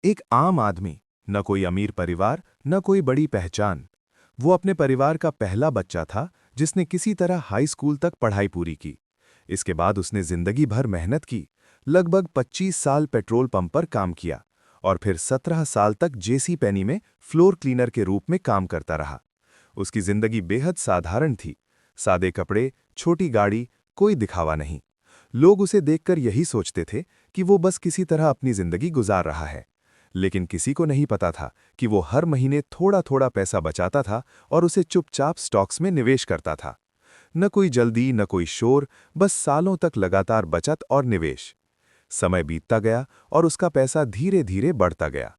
एक आम आदमी, न कोई अमीर परिवार, न कोई बड़ी पहचान। वो अपने परिवार का पहला बच्चा था जिसने किसी तरह हाई स्कूल तक पढ़ाई पूरी की। इसके बाद उसने जिंदगी भर मेहनत की, लगभग 25 साल पेट्रोल पंप पर काम किया और फिर 17 साल तक जेसी पेनी में फ्लोर क्लीनर के रूप में काम करता रहा। उसकी जिंदगी बेहद साधारण थी, सादे कपड़े, छोटी गाड़ी, कोई दिखावा नहीं। लोग उसे देखकर यही सोचते थे कि वो बस किसी तरह अपनी जिंदगी गुजार रहा है। लेकिन किसी को नहीं पता था कि वो हर महीने थोड़ा थोड़ा पैसा बचाता था और उसे चुपचाप स्टॉक्स में निवेश करता था। न कोई जल्दी, न कोई शोर, बस सालों तक लगातार बचत और निवेश। समय बीतता गया और उसका पैसा धीरे धीरे बढ़ता गया।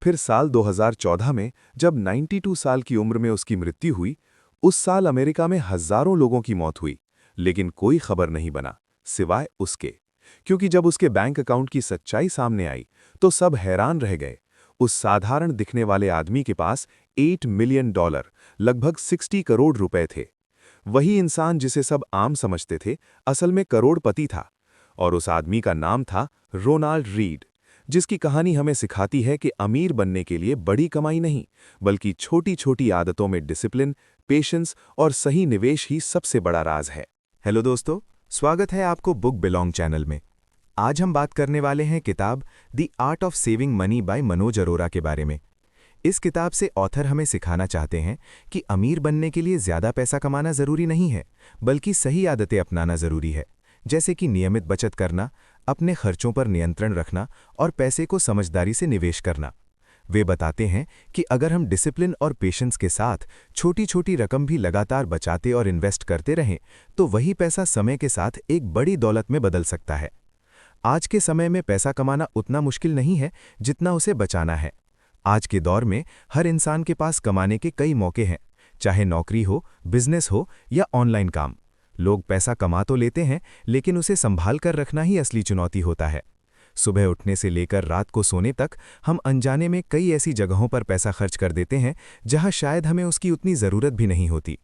फिर साल 2014 में जब 92 साल की उम्र में उसकी मृत्यु हुई, उस साल अमेरिका में हजारों लोगों की मौत हुई, लेकिन कोई खबर नहीं बना, सिवाय उसके। क्योंकि जब उसके बैंक अकाउंट की सच्चाई सामने आई, तो सब हैरान रह गए। उस साधारण दिखने वाले आदमी के पास $8 मिलियन, लगभग 60 करोड़ रुपए थे। वही इंसान जिसे सब आम समझते थे, असल में करोड़पति था। और उस आदमी का नाम था रोनाल्ड रीड, जिसकी कहानी हमें सिखाती है कि अमीर बनने के लिए बड़ी कमाई नहीं, बल्कि छोटी छोटी आदतों में डिसिप्लिन, पेशेंस और सही निवेश ही सबसे बड़ा राज है। हेलो दोस्तों, स्वागत है आपको बुक बिलोंग चैनल में। आज हम बात करने वाले हैं किताब the art of saving money by Manoj Arora के बारे में। इस किताब से ऑथर हमें सिखाना चाहते हैं कि अमीर बनने के लिए ज़्यादा पैसा कमाना ज़रूरी नहीं है, बल्कि सही आदतें अपनाना ज़रूरी है, जैसे कि नियमित बचत करना, अपने खर्चों पर नियंत्रण रखना और पैसे को समझदारी से निवेश करना। वे बताते हैं कि अगर हम डिसिप्लिन और पेशेंस के साथ छोटी छोटी रकम भी लगातार बचाते और इन्वेस्ट करते रहें, तो वही पैसा समय के साथ एक बड़ी दौलत में बदल सकता है। आज के समय में पैसा कमाना उतना मुश्किल नहीं है जितना उसे बचाना है। आज के दौर में हर इंसान के पास कमाने के कई मौके हैं, चाहे नौकरी हो, बिजनेस हो या ऑनलाइन काम। लोग पैसा कमा तो लेते हैं, लेकिन उसे संभाल कर रखना ही असली चुनौती होता है। सुबह उठने से लेकर रात को सोने तक हम अनजाने में कई ऐसी जगहों पर पैसा खर्च कर देते हैं जहां शायद हमें उसकी उतनी ज़रूरत भी नहीं होती।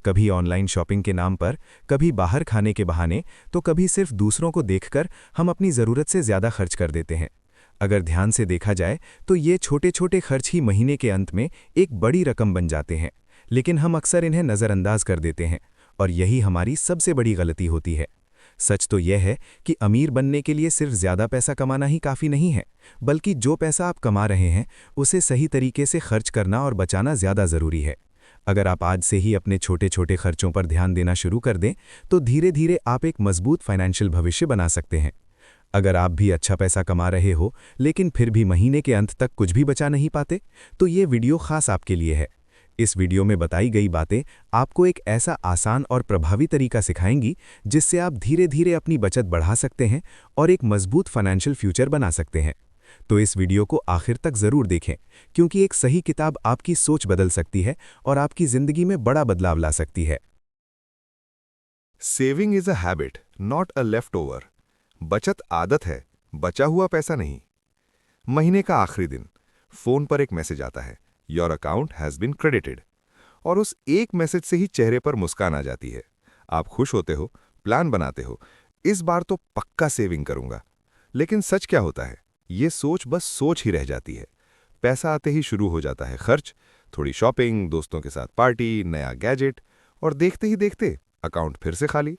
कभी ऑनलाइन शॉपिंग के नाम पर, कभी बाहर खाने के बहाने, तो कभी सिर्फ दूसरों को देखकर हम अपनी ज़रूरत से ज़्यादा खर्च कर देते हैं। अगर ध्यान से देखा जाए तो ये छोटे छोटे खर्च ही महीने के अंत में एक बड़ी रकम बन जाते हैं, लेकिन हम अक्सर इन्हें नज़रअंदाज कर देते हैं और यही हमारी सबसे बड़ी गलती होती है। सच तो यह है कि अमीर बनने के लिए सिर्फ ज़्यादा पैसा कमाना ही काफ़ी नहीं है, बल्कि जो पैसा आप कमा रहे हैं उसे सही तरीके से खर्च करना और बचाना ज़्यादा ज़रूरी है। अगर आप आज से ही अपने छोटे छोटे खर्चों पर ध्यान देना शुरू कर दें, तो धीरे धीरे आप एक मजबूत फाइनेंशियल भविष्य बना सकते हैं। अगर आप भी अच्छा पैसा कमा रहे हो, लेकिन फिर भी महीने के अंत तक कुछ भी बचा नहीं पाते, तो ये वीडियो खास आपके लिए है। इस वीडियो में बताई गई बातें आपको एक ऐसा आसान और प्रभावी तरीका सिखाएंगी जिससे आप धीरे धीरे अपनी बचत बढ़ा सकते हैं और एक मजबूत फाइनेंशियल फ्यूचर बना सकते हैं। तो इस वीडियो को आखिर तक ज़रूर देखें, क्योंकि एक सही किताब आपकी सोच बदल सकती है और आपकी ज़िंदगी में बड़ा बदलाव ला सकती है। Saving is a habit, not a left over. बचत आदत है, बचा हुआ पैसा नहीं। महीने का आखिरी दिन, फोन पर एक मैसेज आता है, your account has been credited. और उस एक मैसेज से ही चेहरे पर मुस्कान आ जाती है। आप खुश होते हो, प्लान बनाते हो, इस बार तो पक्का सेविंग करूंगा। लेकिन सच क्या होता है? ये सोच बस सोच ही रह जाती है। पैसा आते ही शुरू हो जाता है खर्च, थोड़ी शॉपिंग, दोस्तों के साथ पार्टी, नया गैजेट, और देखते ही देखते अकाउंट फिर से खाली।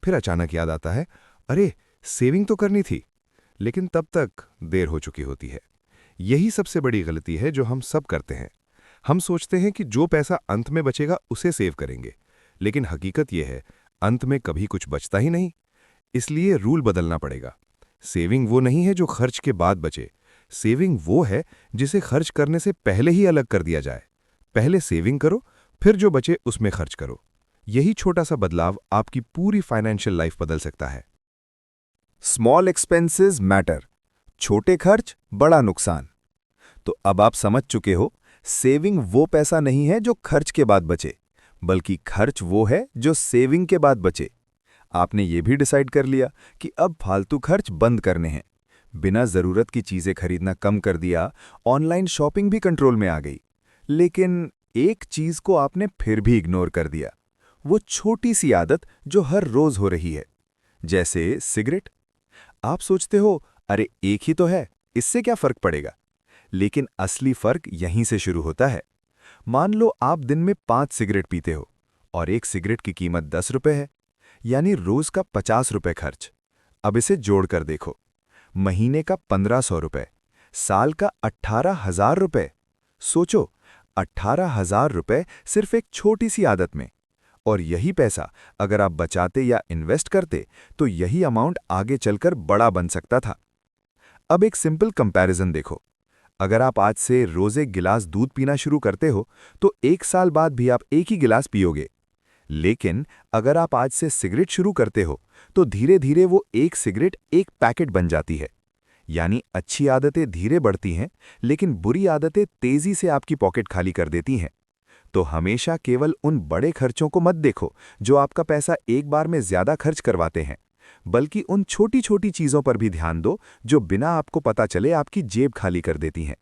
फिर अचानक याद आता है, अरे सेविंग तो करनी थी। लेकिन तब तक देर हो चुकी होती है। यही सबसे बड़ी गलती है जो हम सब करते हैं। हम सोचते हैं कि जो पैसा अंत में बचेगा उसे सेव करेंगे, लेकिन हकीकत यह है, अंत में कभी कुछ बचता ही नहीं। इसलिए रूल बदलना पड़ेगा। सेविंग वो नहीं है जो खर्च के बाद बचे। सेविंग वो है जिसे खर्च करने से पहले ही अलग कर दिया जाए। पहले सेविंग करो, फिर जो बचे उसमें खर्च करो। यही छोटा सा बदलाव आपकी पूरी फाइनेंशियल लाइफ बदल सकता है। स्मॉल एक्सपेंसेस मैटर, छोटे खर्च बड़ा नुकसान। तो अब आप समझ चुके हो, सेविंग वो पैसा नहीं है जो खर्च के बाद बचे, बल्कि खर्च वो है जो सेविंग के बाद बचे। आपने ये भी डिसाइड कर लिया कि अब फालतू खर्च बंद करने हैं। बिना जरूरत की चीजें खरीदना कम कर दिया, ऑनलाइन शॉपिंग भी कंट्रोल में आ गई। लेकिन एक चीज को आपने फिर भी इग्नोर कर दिया, वो छोटी सी आदत जो हर रोज हो रही है, जैसे सिगरेट। आप सोचते हो, अरे एक ही तो है, इससे क्या फर्क पड़ेगा। लेकिन असली फर्क यहीं से शुरू होता है। मान लो आप दिन में 5 सिगरेट पीते हो और एक सिगरेट की कीमत 10 रुपए है, यानी रोज का 50 रुपए खर्च। अब इसे जोड़कर देखो, महीने का 1500 रुपए, साल का 18,000 रुपए। सोचो, 18,000 रुपए सिर्फ एक छोटी सी आदत में। और यही पैसा अगर आप बचाते या इन्वेस्ट करते तो यही अमाउंट आगे चलकर बड़ा बन सकता था। अब एक सिंपल कंपैरिजन देखो, अगर आप आज से रोज एक गिलास दूध पीना शुरू करते हो तो 1 साल बाद भी आप एक ही गिलास पियोगे। लेकिन अगर आप आज से सिगरेट शुरू करते हो तो धीरे धीरे वो एक सिगरेट एक पैकेट बन जाती है। यानी अच्छी आदतें धीरे बढ़ती हैं, लेकिन बुरी आदतें तेजी से आपकी पॉकेट खाली कर देती हैं। तो हमेशा केवल उन बड़े खर्चों को मत देखो जो आपका पैसा एक बार में ज्यादा खर्च करवाते हैं, बल्कि उन छोटी छोटी चीजों पर भी ध्यान दो जो बिना आपको पता चले आपकी जेब खाली कर देती हैं।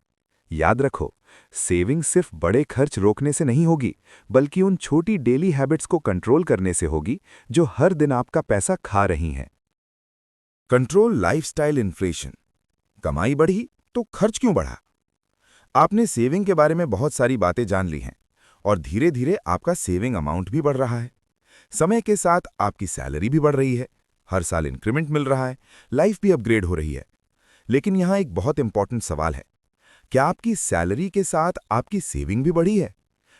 याद रखो, सेविंग सिर्फ बड़े खर्च रोकने से नहीं होगी, बल्कि उन छोटी डेली हैबिट्स को कंट्रोल करने से होगी जो हर दिन आपका पैसा खा रही हैं। Control lifestyle inflation. कमाई बढ़ी तो खर्च क्यों बढ़ा? आपने सेविंग के बारे में बहुत सारी बातें जान ली हैं और धीरे धीरे आपका सेविंग अमाउंट भी बढ़ रहा है। समय के साथ आपकी सैलरी भी बढ़ रही है, हर साल इंक्रीमेंट मिल रहा है, लाइफ भी अपग्रेड हो रही है। लेकिन यहां एक बहुत इंपॉर्टेंट सवाल है, क्या आपकी सैलरी के साथ आपकी सेविंग भी बढ़ी है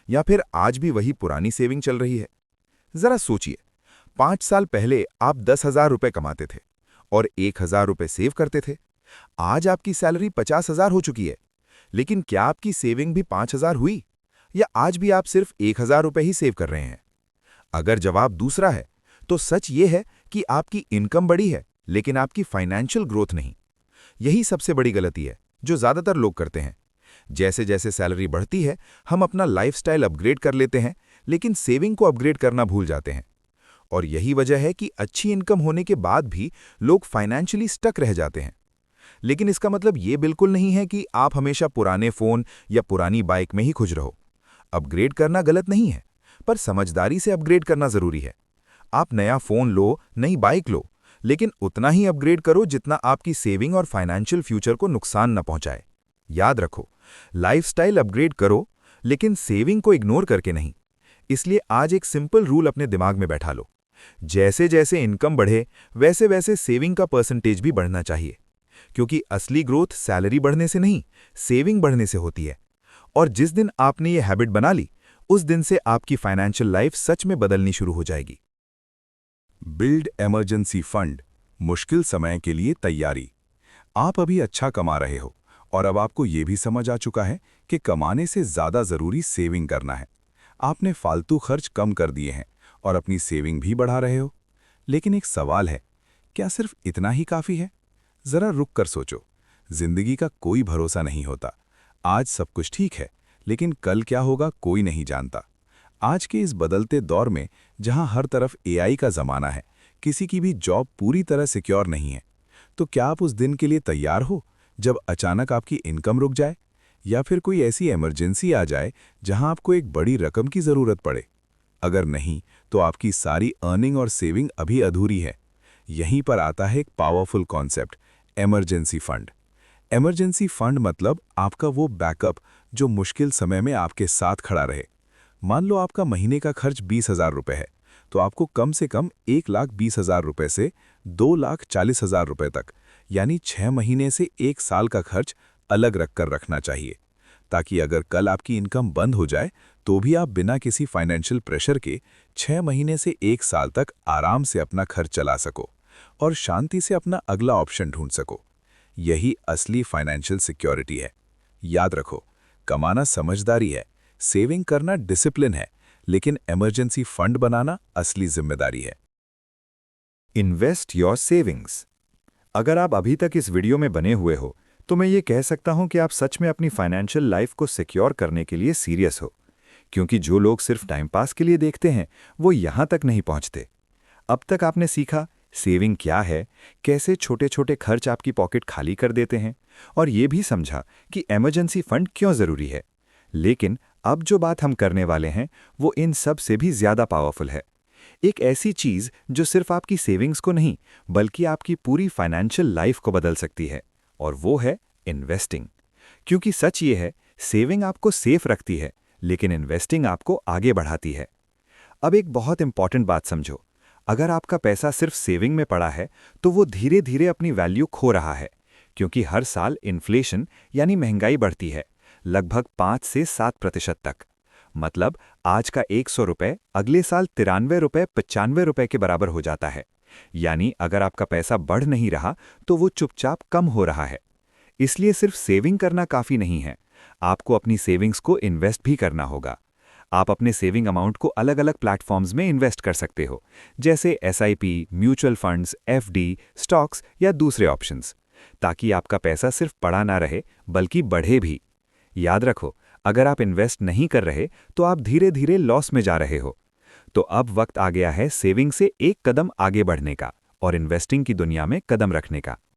या फिर आज भी वही पुरानी सेविंग चल रही है? जरा सोचिए, 5 साल पहले आप 10,000 रुपए कमाते थे और 1,000 रुपए सेव करते थे। आज आपकी सैलरी 50,000 हो चुकी है, लेकिन क्या आपकी सेविंग भी 5,000 हुई या आज भी आप सिर्फ 1,000 रुपए ही सेव कर रहे हैं? अगर जवाब दूसरा है तो सच ये है कि आपकी इनकम बढ़ी है, लेकिन आपकी फाइनेंशियल ग्रोथ नहीं। यही सबसे बड़ी गलती है जो ज्यादातर लोग करते हैं। जैसे जैसे सैलरी बढ़ती है, हम अपना लाइफस्टाइल अपग्रेड कर लेते हैं, लेकिन सेविंग को अपग्रेड करना भूल जाते हैं। और यही वजह है कि अच्छी इनकम होने के बाद भी लोग फाइनेंशियली स्टक रह जाते हैं। लेकिन इसका मतलब ये बिल्कुल नहीं है कि आप हमेशा पुराने फोन या पुरानी बाइक में ही खुश रहो। अपग्रेड करना गलत नहीं है, पर समझदारी से अपग्रेड करना जरूरी है। आप नया फोन लो, नई बाइक लो, लेकिन उतना ही अपग्रेड करो जितना आपकी सेविंग और फाइनेंशियल फ्यूचर को नुकसान न पहुंचाए। याद रखो, लाइफस्टाइल अपग्रेड करो, लेकिन सेविंग को इग्नोर करके नहीं। इसलिए आज एक सिंपल रूल अपने दिमाग में बैठा लो, जैसे जैसे इनकम बढ़े वैसे वैसे सेविंग का परसेंटेज भी बढ़ना चाहिए, क्योंकि असली ग्रोथ सैलरी बढ़ने से नहीं, सेविंग बढ़ने से होती है। और जिस दिन आपने ये हैबिट बना ली, उस दिन से आपकी फाइनेंशियल लाइफ सच में बदलनी शुरू हो जाएगी। बिल्ड इमरजेंसी फंड, मुश्किल समय के लिए तैयारी। आप अभी अच्छा कमा रहे हो और अब आपको ये भी समझ आ चुका है कि कमाने से ज्यादा जरूरी सेविंग करना है। आपने फालतू खर्च कम कर दिए हैं और अपनी सेविंग भी बढ़ा रहे हो। लेकिन एक सवाल है, क्या सिर्फ इतना ही काफी है? जरा रुक कर सोचो, जिंदगी का कोई भरोसा नहीं होता। आज सब कुछ ठीक है, लेकिन कल क्या होगा कोई नहीं जानता। आज के इस बदलते दौर में जहां हर तरफ एआई का जमाना है, किसी की भी जॉब पूरी तरह सिक्योर नहीं है, तो क्या आप उस दिन के लिए तैयार हो जब अचानक आपकी इनकम रुक जाए या फिर कोई ऐसी इमरजेंसी आ जाए जहां आपको एक बड़ी रकम की जरूरत पड़े? अगर नहीं, तो आपकी सारी अर्निंग और सेविंग अभी अधूरी है। यहीं पर आता है एक powerful concept, emergency fund. Emergency fund मतलब आपका वो बैकअप जो मुश्किल समय में आपके साथ खड़ा रहे। मान लो आपका महीने का खर्च 20,000 रुपए है, तो आपको कम से कम 1,20,000 रुपए से 2,40,000 रुपए तक, यानी 6 महीने से 1 साल का खर्च अलग रखकर रखना चाहिए, ताकि अगर कल आपकी इनकम बंद हो जाए तो भी आप बिना किसी फाइनेंशियल प्रेशर के 6 महीने से 1 साल तक आराम से अपना खर्च चला सको और शांति से अपना अगला ऑप्शन ढूंढ सको। यही असली फाइनेंशियल सिक्योरिटी है। याद रखो, कमाना समझदारी है, सेविंग करना डिसिप्लिन है, लेकिन इमरजेंसी फंड बनाना असली जिम्मेदारी है। Invest your savings. अगर आप अभी तक इस वीडियो में बने हुए हो तो मैं ये कह सकता हूं कि आप सच में अपनी फाइनेंशियल लाइफ को सिक्योर करने के लिए सीरियस हो, क्योंकि जो लोग सिर्फ टाइम पास के लिए देखते हैं वो यहां तक नहीं पहुंचते। अब तक आपने सीखा सेविंग क्या है, कैसे छोटे छोटे खर्च आपकी पॉकेट खाली कर देते हैं, और ये भी समझा कि इमरजेंसी फंड क्यों जरूरी है। लेकिन अब जो बात हम करने वाले हैं वो इन सब से भी ज्यादा पावरफुल है। एक ऐसी चीज जो सिर्फ आपकी सेविंग्स को नहीं बल्कि आपकी पूरी फाइनेंशियल लाइफ को बदल सकती है, और वो है इन्वेस्टिंग। क्योंकि सच ये है, सेविंग आपको सेफ रखती है, लेकिन इन्वेस्टिंग आपको आगे बढ़ाती है। अब एक बहुत इंपॉर्टेंट बात समझो, अगर आपका पैसा सिर्फ सेविंग में पड़ा है तो वो धीरे धीरे अपनी वैल्यू खो रहा है, क्योंकि हर साल इन्फ्लेशन यानी महंगाई बढ़ती है, लगभग 5 से 7% तक। मतलब आज का 100 रुपये अगले साल 93 रुपये 95 रुपये के बराबर हो जाता है। यानी अगर आपका पैसा बढ़ नहीं रहा तो वो चुपचाप कम हो रहा है। इसलिए सिर्फ सेविंग करना काफ़ी नहीं है, आपको अपनी सेविंग्स को इन्वेस्ट भी करना होगा। आप अपने सेविंग अमाउंट को अलग अलग प्लेटफॉर्म्स में इन्वेस्ट कर सकते हो, जैसे SIP, mutual funds, FD, stocks या दूसरे ऑप्शंस, ताकि आपका पैसा सिर्फ पड़ा ना रहे बल्कि बढ़े भी। याद रखो, अगर आप इन्वेस्ट नहीं कर रहे तो आप धीरे धीरे लॉस में जा रहे हो। तो अब वक्त आ गया है सेविंग से एक कदम आगे बढ़ने का और इन्वेस्टिंग की दुनिया में कदम रखने का।